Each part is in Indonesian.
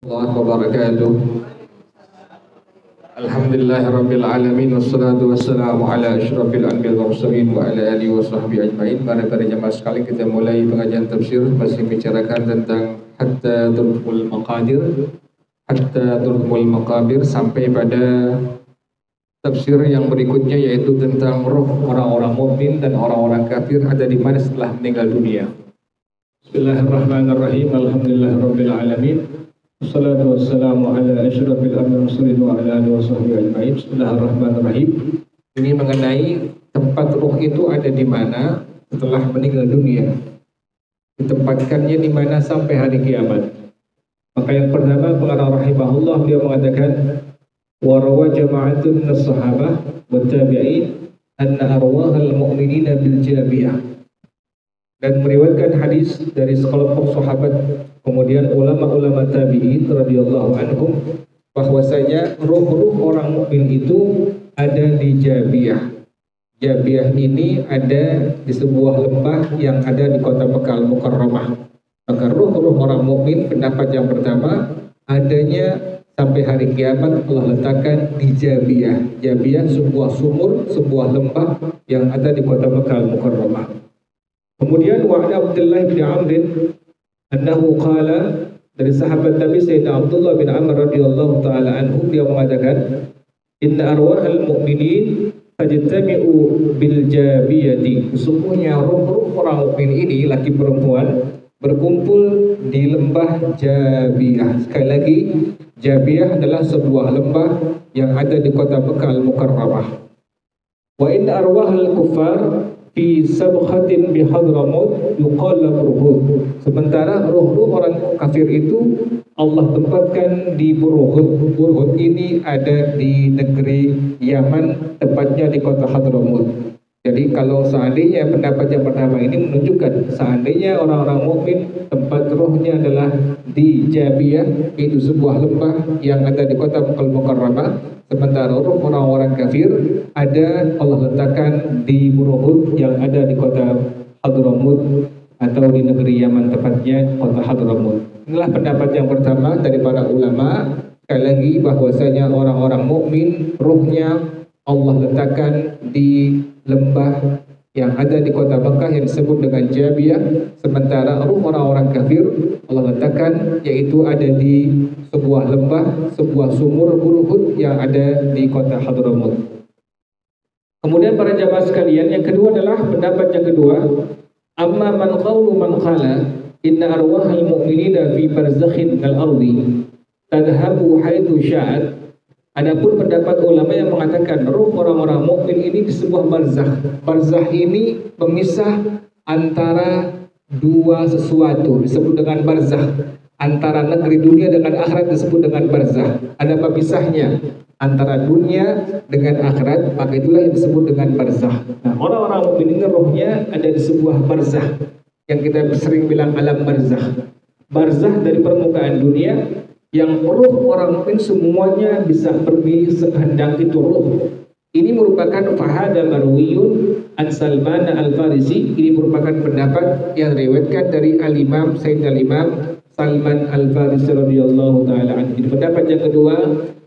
wabarakatuh. Alhamdulillahirabbil alamin wassalatu wassalamu ala asyrafil anbiya'i wal mursalin wa ala alihi washabbihi ajmain. Para jemaah sekalian, kita mulai pengajian tafsir masih bicarakan tentang hatta turhul maqabir sampai pada tafsir yang berikutnya, yaitu tentang roh orang-orang mukmin dan orang-orang kafir ada di mana setelah meninggal dunia. Bismillahirrahmanirrahim. Alhamdulillahirabbil alamin. Wassalatu wassalamu ala asyrafil anbiya'i wal mursalin wa ala alihi washabbihi ajmain. Bismillahirrahmanirrahim. Ini mengenai tempat roh itu ada di mana setelah meninggal dunia. Ditempatkannya di mana sampai hari kiamat. Maka yang pertama, pengarang rahimahullah, beliau mengatakan wa rawa jama'atun minas sahabah wat tabi'in anna arwahal mu'minina bil jabiyah. Dan meriwayatkan hadis dari sekelompok sahabat kemudian ulama-ulama tabi'in radhiyallahu anhum bahwasanya roh-roh orang mukmin itu ada di Jabiyah. Jabiyah ini ada di sebuah lembah yang ada di kota Mekah Al-Mukarramah. Maka roh-roh orang mukmin, pendapat yang pertama, adanya sampai hari kiamat Allah letakkan di Jabiyah. Jabiyah sebuah sumur, sebuah lembah yang ada di kota Mekah Al-Mukarramah. Kemudian wa Abdullah bin Amr annahu qala, dari sahabat Nabi Sayyidina Abdullah bin Amr radhiyallahu taala anhu, dia mengatakan inna arwahal mu'minin tajtami'u bil jabiyati. Sesungguhnya roh-roh orang mukmin ini, laki perempuan, berkumpul di lembah Jabiyah. Sekali lagi, Jabiyah adalah sebuah lembah yang ada di kota Mekah Al-Mukarramah. Wa inna arwahal kuffar fi sabkhatin bi Hadramut yuqal Burhud. Sementara roh-roh orang kafir itu Allah tempatkan di Burhud. Burhud ini ada di negeri Yaman, tepatnya di kota Hadramut. Jadi kalau seandainya pendapat yang pertama ini menunjukkan seandainya orang-orang mukmin tempat rohnya adalah di Jabiyah, itu sebuah lembah yang ada di kota Mekah Al-Mukarramah, sementara roh orang-orang kafir ada Allah letakkan di Burhud yang ada di kota Hadramut atau di negeri Yaman, tepatnya kota Hadramut. Inilah pendapat yang pertama dari para ulama. Sekali lagi, bahwasanya orang-orang mukmin rohnya Allah letakkan di lembah yang ada di kota Mekah yang disebut dengan Jabiyah, sementara roh orang-orang kafir Allah letakkan yaitu ada di sebuah lembah, sebuah sumur Burhud yang ada di kota Hadramut. Kemudian para jamaah sekalian, yang kedua adalah pendapat yang kedua, amma man qawlu man qala inna arwahal mu'minina fi barzakhin al-ardi tadhabu haitsu sya'at. Adapun pendapat ulama yang mengatakan roh orang-orang mukmin ini di sebuah barzakh. Barzakh ini pemisah antara dua sesuatu, disebut dengan barzakh. Antara negeri dunia dengan akhirat disebut dengan barzakh. Ada pemisahnya antara dunia dengan akhirat, maka itulah yang disebut dengan barzakh. Nah, orang-orang mukmin ini rohnya ada di sebuah barzakh yang kita sering bilang alam barzakh. Barzakh dari permukaan dunia yang roh orang mukmin semuanya bisa pergi sekehendak itu roh. Ini merupakan fahada marwiyun an Salman al-Farisi. Ini merupakan pendapat yang diriwayatkan dari al-Imam Sayyidina al-Imam Salman al-Farisi radhiyallahu taala anhu. Pendapat yang kedua,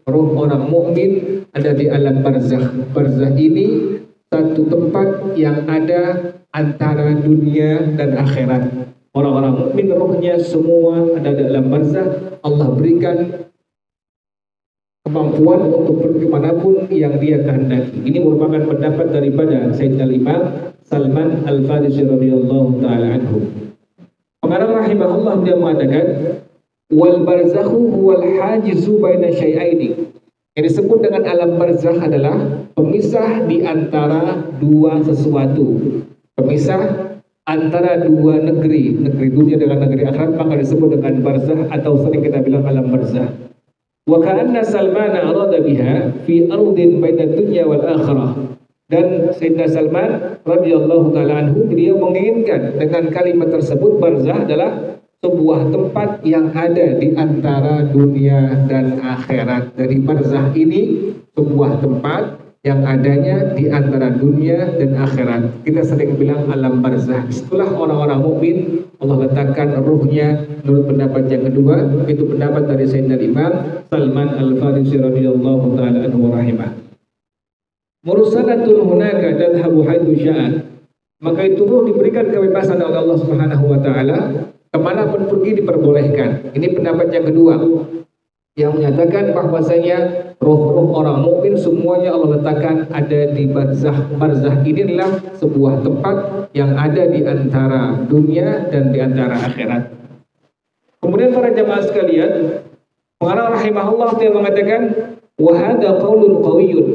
roh orang mukmin ada di alam barzakh. Barzakh ini satu tempat yang ada antara dunia dan akhirat. Orang-orang mukmin rohnya semua ada dalam barzakh. Allah berikan kemampuan untuk pergi manapun yang dia kehendaki. Ini merupakan pendapat daripada Sayyidina Imam Salman al-Farisi radhiyallahu taala anhu. Pengarang rahimahullah, dia mengatakan wal barzakhu huwal hajizu baina syai'aini. Yang disebut dengan alam barzakh adalah pemisah di antara dua sesuatu, pemisah antara dua negeri, negeri dunia dengan negeri akhirat, maka disebut dengan barzakh atau sering kita bilang alam barzakh. Wa ka'anna Salman arada biha fi ardin baina dunya wal akhirah. Dan Sayyidina Salman radhiyallahu taala anhu, beliau menginginkan dengan kalimat tersebut barzakh adalah sebuah tempat yang ada di antara dunia dan akhirat. Dari barzakh ini sebuah tempat yang adanya di antara dunia dan akhirat. Kita sering bilang alam barzah. Setelah orang-orang mukmin Allah letakkan ruhnya menurut pendapat yang kedua, itu pendapat dari Sayyidina Imam Salman Al-Farisi radhiyallahu taala anhu rahimah. Mursalatun hunaka tadhhabu haitsu sya'at. Maka itu ruh diberikan kebebasan oleh Allah Subhanahu wa taala, kemanapun pergi diperbolehkan. Ini pendapat yang kedua, yang menyatakan bahwasanya roh-roh orang mukmin semuanya Allah letakkan ada di barzah. Barzah ini adalah sebuah tempat yang ada di antara dunia dan di antara akhirat. Kemudian para jamaah sekalian, pengarang rahimahullah dia mengatakan wa hadza qaulun qawiyyun.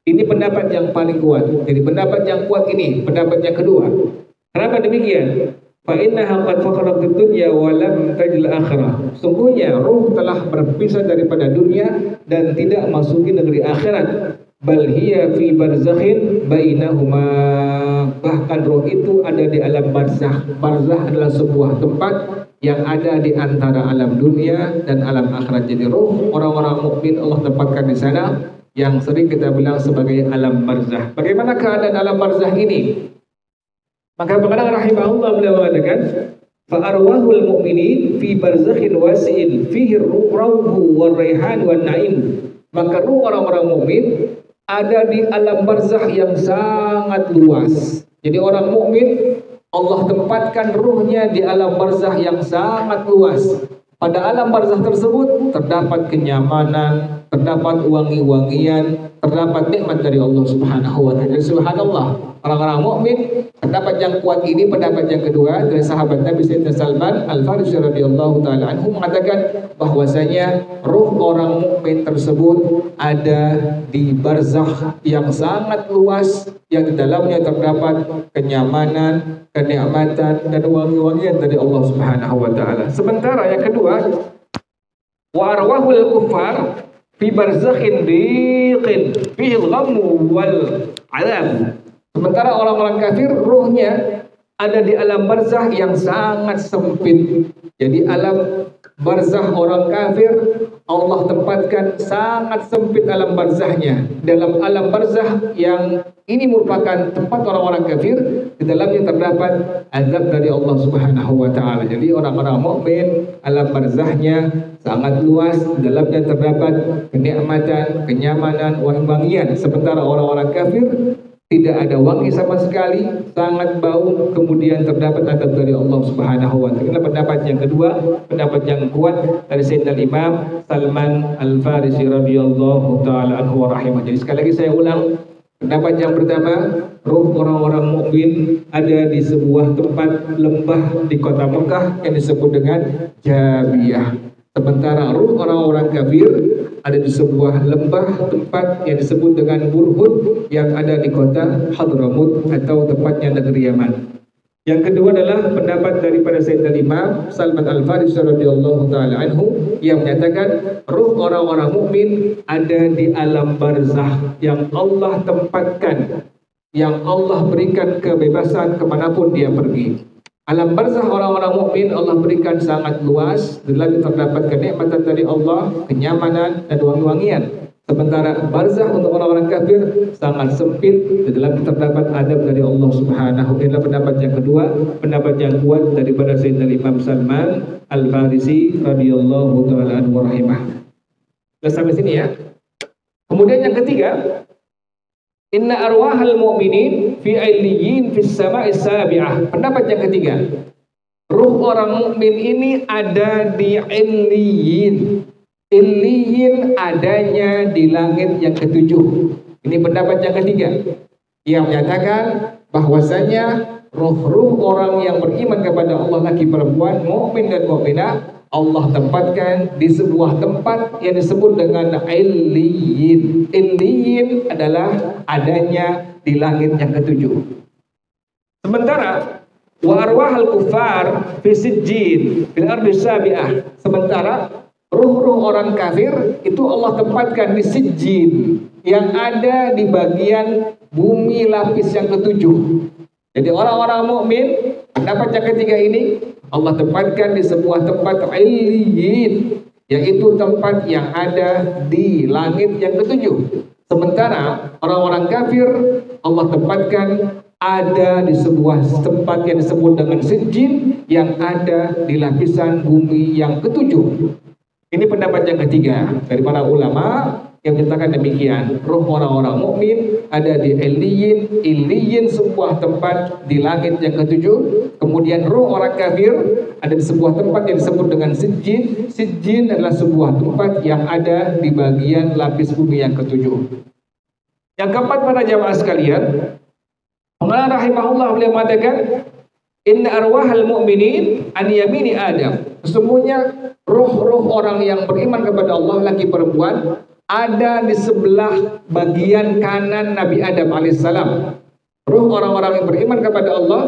Ini pendapat yang paling kuat. Jadi pendapat yang kuat ini pendapat yang kedua. Kenapa demikian? Fa innaha qad faqarat ad-dunya wa lam tajil akhirah. Sungguhnya ruh telah berpisah daripada dunia dan tidak masuki negeri akhirat. Bal hiya fi barzakhin bainahuma. Bahkan ruh itu ada di alam barzakh. Barzakh adalah sebuah tempat yang ada di antara alam dunia dan alam akhirat. Jadi ruh orang-orang mukmin Allah tempatkan di sana, yang sering kita bilang sebagai alam barzakh. Bagaimana keadaan alam barzakh ini? Maka pengarang rahimahullah beliau mengatakan, fa arwahul mu'minin fi barzakhin wasi'in fihi rawhu war raihan wan na'im. Maka ruh orang-orang mukmin ada di alam barzakh yang sangat luas. Jadi orang mukmin Allah tempatkan ruhnya di alam barzakh yang sangat luas. Pada alam barzakh tersebut terdapat kenyamanan, terdapat wangi-wangian, terdapat nikmat dari Allah Subhanahu wa taala. Subhanallah, orang-orang mukmin pendapat yang kuat ini pendapat yang kedua dari sahabat Nabi Sayyidina Salman Al-Farisi radhiyallahu taala anhu mengatakan bahwasanya ruh orang mukmin tersebut ada di barzakh yang sangat luas, yang di dalamnya terdapat kenyamanan, kenikmatan dan wangi-wangian dari Allah Subhanahu wa taala. Sementara yang kedua, wa arwahul kuffar fi barzakhin diqin fihi al-ghammu wal 'adab. Sementara orang-orang kafir ruhnya ada di alam barzakh yang sangat sempit. Jadi alam barzakh orang kafir Allah tempatkan sangat sempit alam barzakhnya. Dalam alam barzakh yang ini merupakan tempat orang-orang kafir, di dalamnya terdapat azab dari Allah Subhanahu wa taala. Jadi orang-orang mukmin alam barzakhnya sangat luas, di dalamnya terdapat kenikmatan, kenyamanan, wangi-wangian. Sementara orang-orang kafir tidak ada wangi sama sekali, sangat bau, kemudian terdapat adab dari Allah Subhanahu wa taala. Inilah pendapat yang kedua, pendapat yang kuat dari Sayyidina Imam Salman Al-Farisi radhiyallahu taala anhu wa rahimah. Jadi sekali lagi saya ulang, pendapat yang pertama, ruh orang-orang mukmin ada di sebuah tempat lembah di kota Mekah yang disebut dengan Jabiyah. Sementara ruh orang-orang kafir ada di sebuah lembah tempat yang disebut dengan Burhud yang ada di kota Hadramut atau tepatnya negeri Yaman. Yang kedua adalah pendapat daripada Sayyidina Imam Salman Al-Farisi radhiyallahu taala anhu yang menyatakan ruh orang-orang mukmin ada di alam barzakh yang Allah tempatkan, yang Allah berikan kebebasan kemanapun dia pergi. Alam barzakh orang-orang mukmin Allah berikan sangat luas, dan terdapat kenikmatan dari Allah, kenyamanan dan wangi-wangian. Sementara barzakh untuk orang-orang kafir sangat sempit, di dalam terdapat adab dari Allah Subhanahu wa taala. Pendapat yang kedua, pendapat yang kuat daripada Sayyidina Imam Salman Al-Farisi radhiyallahu taala anhu rahimah. Sudah sampai sini ya. Kemudian yang ketiga, inna arwahal mu'minin fi illiyin fis sama'is sabi'ah. Pendapat yang ketiga, ruh orang mukmin ini ada di illiyin. Illiyin adanya di langit yang ketujuh. Ini pendapat yang ketiga yang menyatakan bahwasanya ruh-ruh orang yang beriman kepada Allah, laki perempuan, mukmin dan mukminah, Allah tempatkan di sebuah tempat yang disebut dengan illiyin. Illiyin adalah adanya di langit yang ketujuh. Sementara wa arwahal kuffar fi sijjin fil ardi sabi'ah. Sementara ruh-ruh orang kafir itu Allah tempatkan di sijjin yang ada di bagian bumi lapis yang ketujuh. Jadi orang-orang mukmin pendapat yang ketiga ini Allah tempatkan di sebuah tempat illiyin, yaitu tempat yang ada di langit yang ketujuh. Sementara orang-orang kafir Allah tempatkan ada di sebuah tempat yang disebut dengan sijjin yang ada di lapisan bumi yang ketujuh. Ini pendapat yang ketiga dari para ulama yang menyatakan demikian. Roh orang-orang mukmin ada di Illiyin, sebuah tempat di langit yang ketujuh. Kemudian roh orang kafir ada di sebuah tempat yang disebut dengan sijjin. Sijjin adalah sebuah tempat yang ada di bagian lapis bumi yang ketujuh. Yang keempat, para jamaah sekalian, Allah rahimahullah beliau mengatakan, inna arwahal mu'minin an yamini Adam. Sesungguhnya roh-roh orang yang beriman kepada Allah, laki perempuan, ada di sebelah bagian kanan Nabi Adam alaihissalam. Roh orang-orang yang beriman kepada Allah,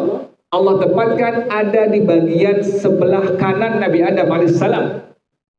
Allah tempatkan ada di bagian sebelah kanan Nabi Adam alaihissalam.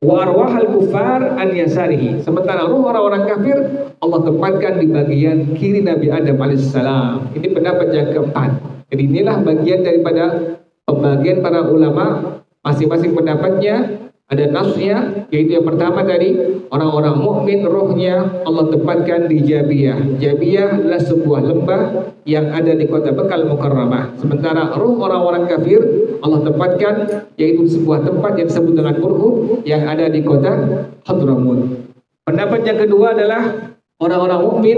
Wa arwahal kufar an yasarihi. Sementara roh orang-orang kafir Allah tempatkan di bagian kiri Nabi Adam alaihissalam. Ini pendapat yang keempat. Jadi inilah bagian daripada pembagian para ulama, masing-masing pendapatnya ada nasnya, yaitu yang pertama tadi orang-orang mukmin rohnya Allah tempatkan di Jabiyah. Jabiyah adalah sebuah lembah yang ada di kota Bekal Mukarramah. Sementara roh orang-orang kafir Allah tempatkan yaitu sebuah tempat yang disebut dengan Burhud yang ada di kota Hadramut. Pendapat yang kedua adalah orang-orang mukmin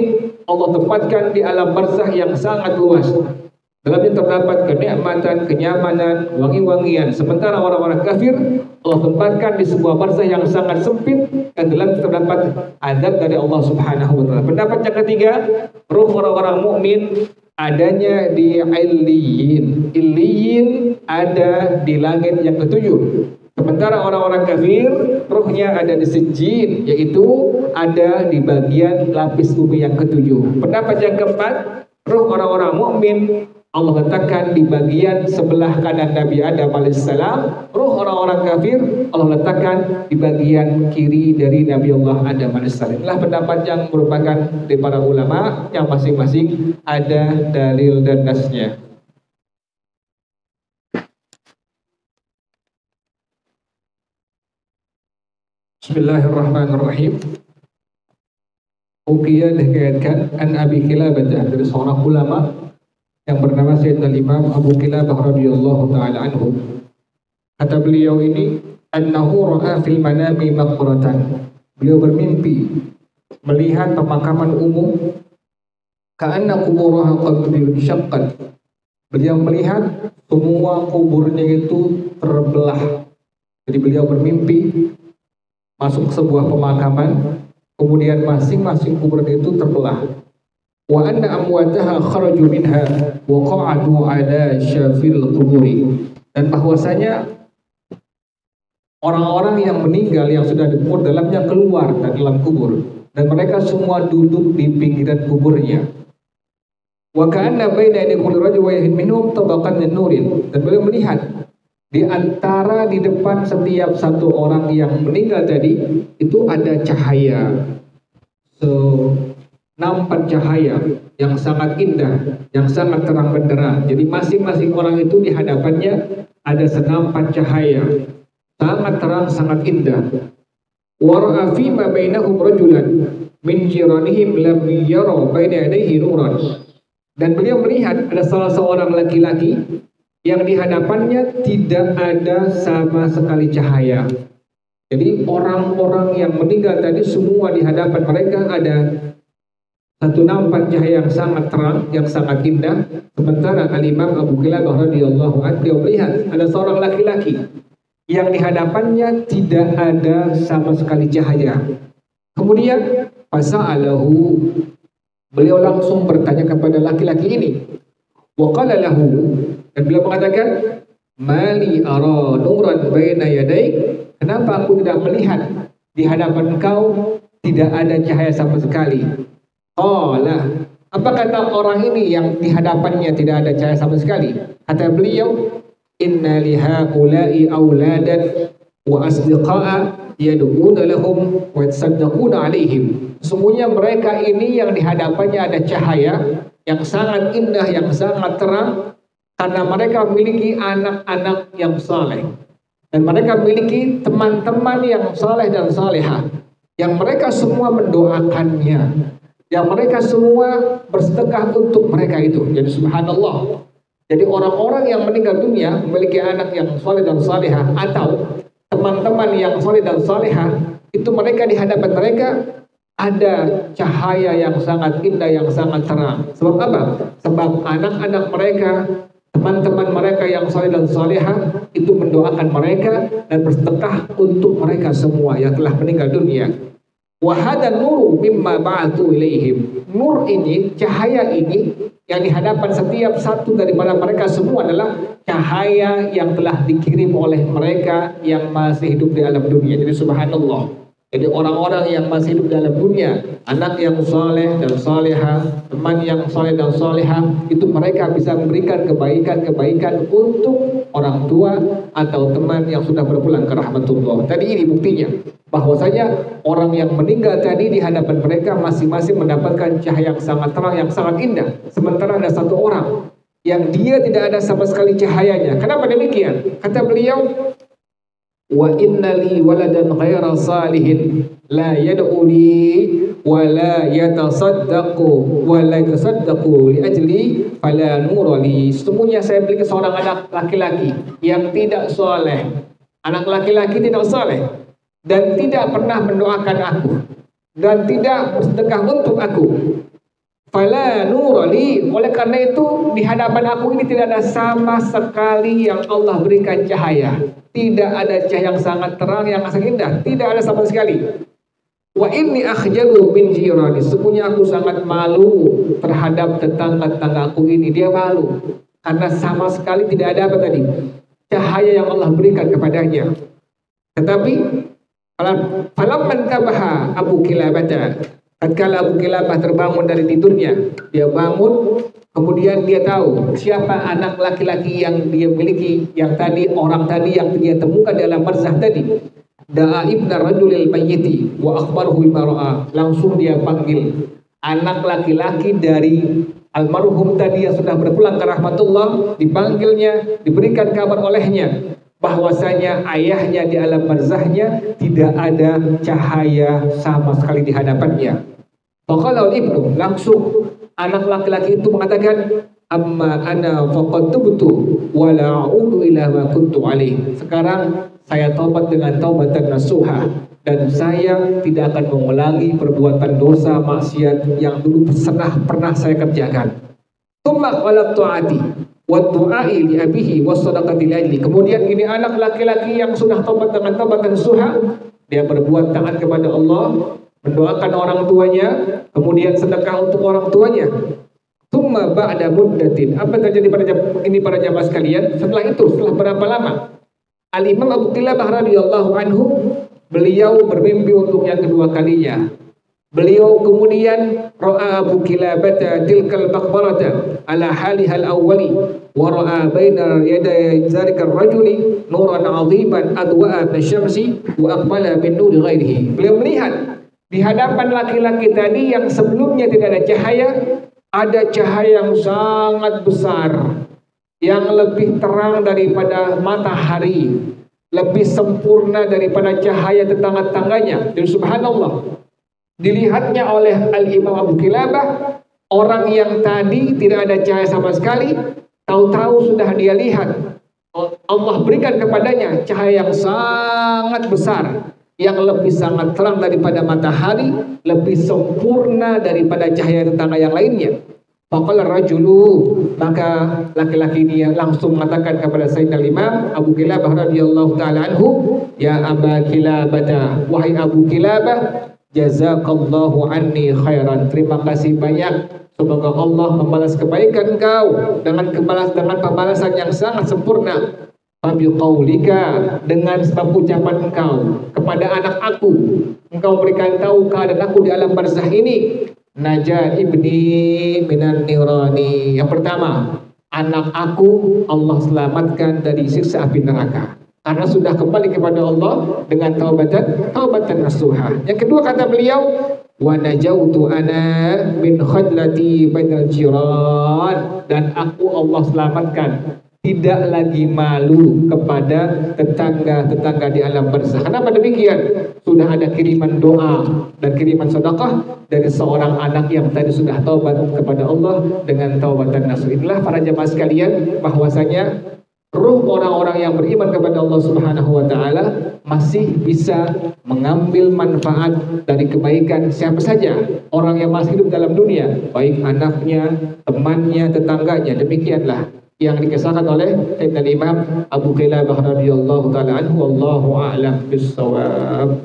Allah tempatkan di alam barzakh yang sangat luas. Dalamnya terdapat kenikmatan, kenyamanan, wangi-wangian. Sementara orang-orang kafir Allah tempatkan di sebuah barzakh yang sangat sempit dan dalamnya terdapat azab dari Allah Subhanahu wa taala. Pendapat yang ketiga, roh orang-orang mukmin adanya di Illiyin. Illiyin ada di langit yang ketujuh. Sementara orang-orang kafir rohnya ada di sijjin, yaitu ada di bagian lapis bumi yang ketujuh. Pendapat yang keempat, roh orang-orang mukmin Allah letakkan di bagian sebelah kanan Nabi Adam alaihissalam. Roh orang-orang kafir Allah letakkan di bagian kiri dari Nabi Allah Adam alaihissalam. Inilah pendapat yang merupakan dari para ulama yang masing-masing ada dalil dan nasnya. Bismillahirrahmanirrahim. Uqiyah dikatakan an Abi Kilabah, dari seorang ulama yang bernama Sayyidina Imam Abu Kilabah radhiyallahu taala anhu. Kata beliau ini, annahu ra'a fil manami maqbaratan. Beliau bermimpi melihat pemakaman umum, ka'anna quburaha qad insyaqqat. Beliau melihat semua kuburnya itu terbelah. Jadi beliau bermimpi masuk ke sebuah pemakaman, kemudian masing-masing kubur itu terbelah. Wa anna amwataha kharaju minha wa qa'adu ala syafil quburi. Dan bahwasanya orang-orang yang meninggal yang sudah dikubur dalamnya keluar dari dalam kubur dan mereka semua duduk di pinggiran kuburnya. Wa ka'anna baina yadayhi rajulin wa yahid minhum tabaqan min nurin. Dan beliau melihat di antara di depan setiap satu orang yang meninggal tadi itu ada cahaya. Nampak cahaya yang sangat indah, yang sangat terang benderang. Jadi masing-masing orang itu di hadapannya ada senampan cahaya, sangat terang, sangat indah. Wa ra'a fi ma bainahum rajulan min jiranihim lam yara baina yadayhi nuran. Dan beliau melihat ada salah seorang laki-laki yang di hadapannya tidak ada sama sekali cahaya. Jadi orang-orang yang meninggal tadi semua di hadapan mereka ada satu nampak cahaya yang sangat terang, yang sangat indah. Sementara Al-Imam Abu Kilabah radhiyallahu anhu dia melihat ada seorang laki-laki yang di hadapannya tidak ada sama sekali cahaya. Kemudian fasa'alahu, beliau langsung bertanya kepada laki-laki ini. Wa qala lahu, dan beliau mengatakan, mali ara nuran baina yadaik. Kenapa aku tidak melihat di hadapan kau tidak ada cahaya sama sekali? Apa kata orang ini yang di hadapannya tidak ada cahaya sama sekali? Kata beliau, inna lihaula'i auladan wa asdiqa'a yad'una lahum wa yatasaddaquna alaihim. Sesungguhnya mereka ini yang di hadapannya ada cahaya yang sangat indah, yang sangat terang, karena mereka memiliki anak-anak yang saleh dan mereka memiliki teman-teman yang saleh dan salehah yang mereka semua mendoakannya. yang mereka semua bersedekah untuk mereka itu. Jadi subhanallah. Jadi orang-orang yang meninggal dunia memiliki anak yang soleh dan salihah atau teman-teman yang soleh dan salihah, itu mereka di hadapan mereka ada cahaya yang sangat indah, yang sangat terang. Sebab apa? Sebab anak-anak mereka, teman-teman mereka yang soleh dan salihah itu mendoakan mereka dan bersedekah untuk mereka semua yang telah meninggal dunia. Wahada nuru mimma ba'athu ilaihim. Nur ini, cahaya ini yang di hadapan setiap satu daripada mereka semua adalah cahaya yang telah dikirim oleh mereka yang masih hidup di alam dunia. Jadi subhanallah. Jadi orang-orang yang masih hidup dalam dunia, anak yang soleh dan soleha, teman yang soleh dan soleha, itu mereka bisa memberikan kebaikan-kebaikan untuk orang tua atau teman yang sudah berpulang ke rahmatullah. Tadi ini buktinya, bahwasanya orang yang meninggal tadi di hadapan mereka masing-masing mendapatkan cahaya yang sangat terang, yang sangat indah. Sementara ada satu orang yang dia tidak ada sama sekali cahayanya. Kenapa demikian? Kata beliau, wa innali waladan ghaira salihin la yad'uli wa la yatasaddaqu wa la yatasaddaqu li ajli fala nurali. Sesungguhnya saya memiliki seorang anak laki-laki yang tidak soleh, anak laki-laki tidak soleh dan tidak pernah mendoakan aku dan tidak bersedekah untuk aku. Fala nurali, oleh karena itu di hadapan aku ini tidak ada sama sekali yang Allah berikan cahaya. Tidak ada cahaya yang sangat terang, yang sangat indah. Tidak ada sama sekali. Wa inni akhjalu min jirani. Sesungguhnya aku sangat malu terhadap tetangga-tetangga aku ini. Dia malu karena sama sekali tidak ada apa tadi? Cahaya yang Allah berikan kepadanya. Tetapi falamman tabaha Abu Kilabah, tatkala Abu Kilabah terbangun dari tidurnya, dia bangun, kemudian dia tahu siapa anak laki-laki yang dia miliki, yang tadi, orang tadi yang dia temukan dalam barzah tadi. Da'a ibna rajulil mayyiti wa akhbarahu bima ra'a. Langsung dia panggil anak laki-laki dari almarhum tadi yang sudah berpulang ke rahmatullah, dipanggilnya, diberikan kabar olehnya bahwasanya ayahnya di alam barzahnya tidak ada cahaya sama sekali di hadapannya. Faqala ibnu, langsung anak laki-laki itu mengatakan, amma ana faqad tubtu wa la a'udu ila ma kuntu alaih. Sekarang saya taubat dengan taubatan nasuha dan saya tidak akan mengulangi perbuatan dosa maksiat yang dulu pernah saya kerjakan. Tsumma qala ta'ati wa du'ai li abihi was sadaqati li. Kemudian ini anak laki-laki yang sudah taubat dengan taubatan nasuha, dia berbuat taat kepada Allah, mendoakan orang tuanya, kemudian sedekah untuk orang tuanya. Tsumma ba'da muddatin. Apa terjadi pada para jamaah sekalian? Setelah itu, setelah berapa lama? Al-Imam Abu Kilabah radhiyallahu anhu, beliau bermimpi untuk yang kedua kalinya. Beliau kemudian ra'a Abu Kilabah tilkal maqbarata ala halihal awwali wa ra'a baina yaday zalika ar-rajuli nuran 'aziman adwa'a min-syamsi wa aqbala min nuri ghairihi. Beliau melihat di hadapan laki-laki tadi yang sebelumnya tidak ada cahaya, ada cahaya yang sangat besar, yang lebih terang daripada matahari, lebih sempurna daripada cahaya tetangga-tetangganya. Dan subhanallah, dilihatnya oleh Al-Imam Abu Kilabah, orang yang tadi tidak ada cahaya sama sekali, tahu-tahu sudah dia lihat Allah berikan kepadanya cahaya yang sangat besar, yang lebih sangat terang daripada matahari, lebih sempurna daripada cahaya tetangga yang lainnya. Faqala rajulu, maka laki-laki ini langsung mengatakan kepada Sayyidina Imam Abu Kilabah radhiyallahu taala anhu, ya Aba Kilabah, wahai Abu Kilabah, jazakallahu anni khairan. Terima kasih banyak, semoga Allah membalas kebaikan engkau dengan pembalasan yang sangat sempurna. Fabi qaulika, dengan sebab ucapan engkau kepada anak aku, engkau berikan tahu keadaan aku di alam barzah ini. Najah ibni minan nirani. Yang pertama, anak aku Allah selamatkan dari siksa api neraka karena sudah kembali kepada Allah dengan taubatan nasuha. Yang kedua kata beliau, wa najautu ana min khadlati bainal jiran, dan aku Allah selamatkan tidak lagi malu kepada tetangga-tetangga di alam barzah. Kenapa demikian? Sudah ada kiriman doa dan kiriman sedekah dari seorang anak yang tadi sudah taubat kepada Allah dengan taubatan nasuh. Inilah para jemaah sekalian, bahwasanya ruh orang-orang yang beriman kepada Allah Subhanahu wa taala masih bisa mengambil manfaat dari kebaikan siapa saja orang yang masih hidup dalam dunia, baik anaknya, temannya, tetangganya. Demikianlah yang dikisahkan oleh Sayyidina Imam Abu Qilabah radhiyallahu taala anhu, wallahu a'lam bis-shawab.